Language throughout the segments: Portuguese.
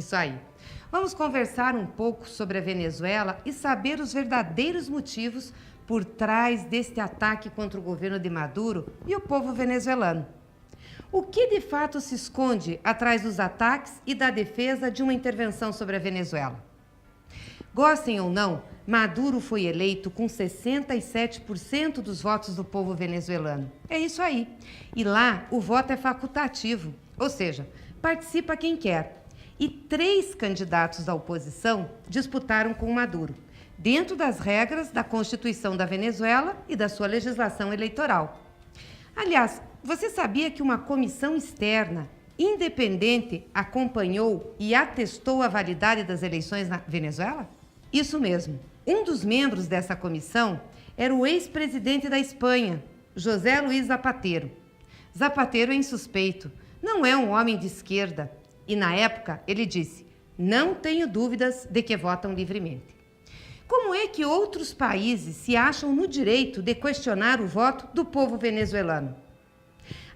Isso aí. Vamos conversar um pouco sobre a Venezuela e saber os verdadeiros motivos por trás deste ataque contra o governo de Maduro e o povo venezuelano. O que de fato se esconde atrás dos ataques e da defesa de uma intervenção sobre a Venezuela? Gostem ou não, Maduro foi eleito com 67% dos votos do povo venezuelano. É isso aí. E lá o voto é facultativo, ou seja, participa quem quer. E 3 candidatos da oposição disputaram com Maduro, dentro das regras da Constituição da Venezuela e da sua legislação eleitoral. Aliás, você sabia que uma comissão externa, independente, acompanhou e atestou a validade das eleições na Venezuela? Isso mesmo. Um dos membros dessa comissão era o ex-presidente da Espanha, José Luiz Zapatero. Zapatero é insuspeito, não é um homem de esquerda. E, na época, ele disse: não tenho dúvidas de que votam livremente. Como é que outros países se acham no direito de questionar o voto do povo venezuelano?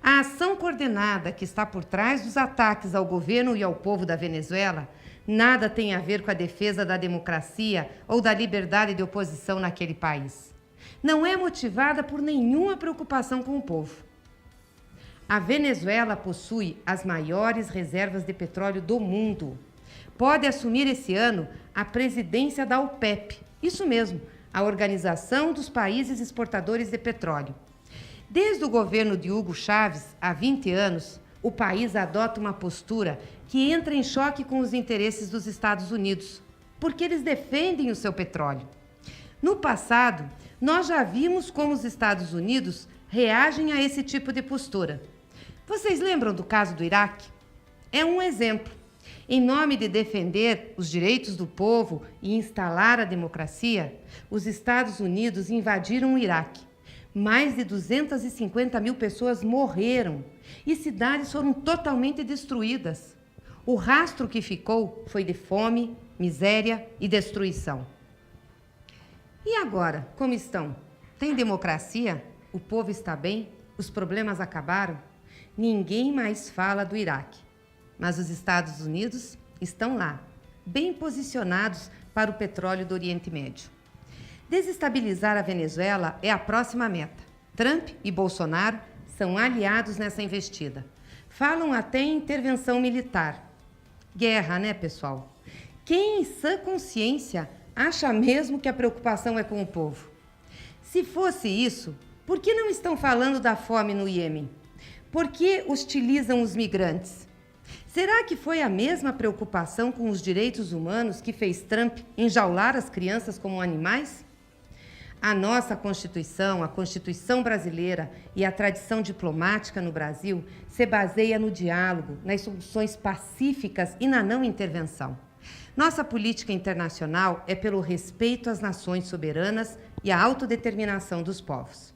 A ação coordenada que está por trás dos ataques ao governo e ao povo da Venezuela nada tem a ver com a defesa da democracia ou da liberdade de oposição naquele país. Não é motivada por nenhuma preocupação com o povo. A Venezuela possui as maiores reservas de petróleo do mundo. Pode assumir esse ano a presidência da OPEP, isso mesmo, a Organização dos Países Exportadores de Petróleo. Desde o governo de Hugo Chávez, há 20 anos, o país adota uma postura que entra em choque com os interesses dos Estados Unidos, porque eles defendem o seu petróleo. No passado, nós já vimos como os Estados Unidos reagem a esse tipo de postura. Vocês lembram do caso do Iraque? É um exemplo. Em nome de defender os direitos do povo e instalar a democracia, os Estados Unidos invadiram o Iraque. Mais de 250 mil pessoas morreram e cidades foram totalmente destruídas. O rastro que ficou foi de fome, miséria e destruição. E agora, como estão? Tem democracia? O povo está bem? Os problemas acabaram? Ninguém mais fala do Iraque, mas os Estados Unidos estão lá, bem posicionados para o petróleo do Oriente Médio. Desestabilizar a Venezuela é a próxima meta. Trump e Bolsonaro são aliados nessa investida. Falam até em intervenção militar. Guerra, né, pessoal? Quem em sã consciência acha mesmo que a preocupação é com o povo? Se fosse isso, por que não estão falando da fome no Iêmen? Por que hostilizam os migrantes? Será que foi a mesma preocupação com os direitos humanos que fez Trump enjaular as crianças como animais? A nossa Constituição, a Constituição brasileira e a tradição diplomática no Brasil se baseia no diálogo, nas soluções pacíficas e na não intervenção. Nossa política internacional é pelo respeito às nações soberanas e à autodeterminação dos povos.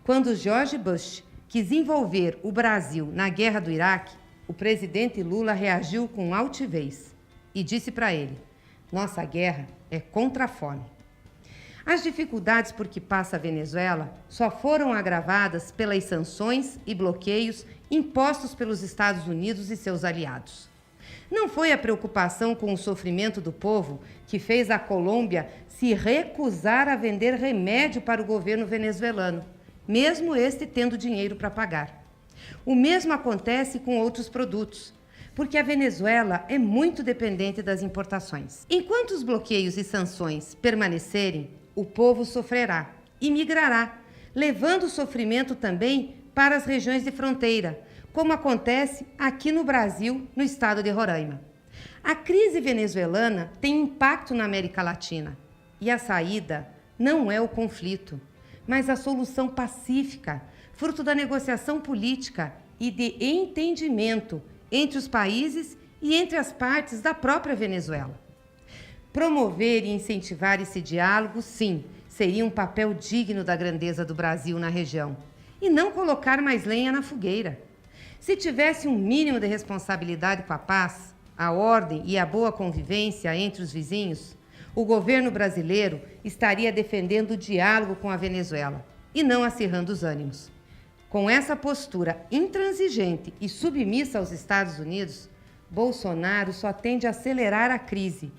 Quando George Bush quis envolver o Brasil na guerra do Iraque, o presidente Lula reagiu com altivez e disse para ele: nossa guerra é contra a fome. As dificuldades por que passa a Venezuela só foram agravadas pelas sanções e bloqueios impostos pelos Estados Unidos e seus aliados. Não foi a preocupação com o sofrimento do povo que fez a Colômbia se recusar a vender remédio para o governo venezuelano, mesmo este tendo dinheiro para pagar. O mesmo acontece com outros produtos, porque a Venezuela é muito dependente das importações. Enquanto os bloqueios e sanções permanecerem, o povo sofrerá e migrará, levando o sofrimento também para as regiões de fronteira, como acontece aqui no Brasil, no estado de Roraima. A crise venezuelana tem impacto na América Latina e a saída não é o conflito, mas a solução pacífica, fruto da negociação política e de entendimento entre os países e entre as partes da própria Venezuela. Promover e incentivar esse diálogo, sim, seria um papel digno da grandeza do Brasil na região, e não colocar mais lenha na fogueira. Se tivesse um mínimo de responsabilidade com a paz, a ordem e a boa convivência entre os vizinhos, o governo brasileiro estaria defendendo o diálogo com a Venezuela e não acirrando os ânimos. Com essa postura intransigente e submissa aos Estados Unidos, Bolsonaro só tende a acelerar a crise.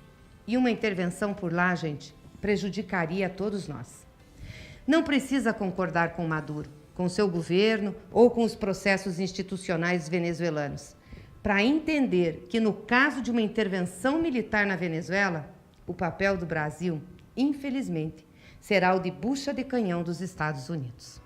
E uma intervenção por lá, gente, prejudicaria a todos nós. Não precisa concordar com Maduro, com seu governo ou com os processos institucionais venezuelanos, para entender que, no caso de uma intervenção militar na Venezuela, o papel do Brasil, infelizmente, será o de bucha de canhão dos Estados Unidos.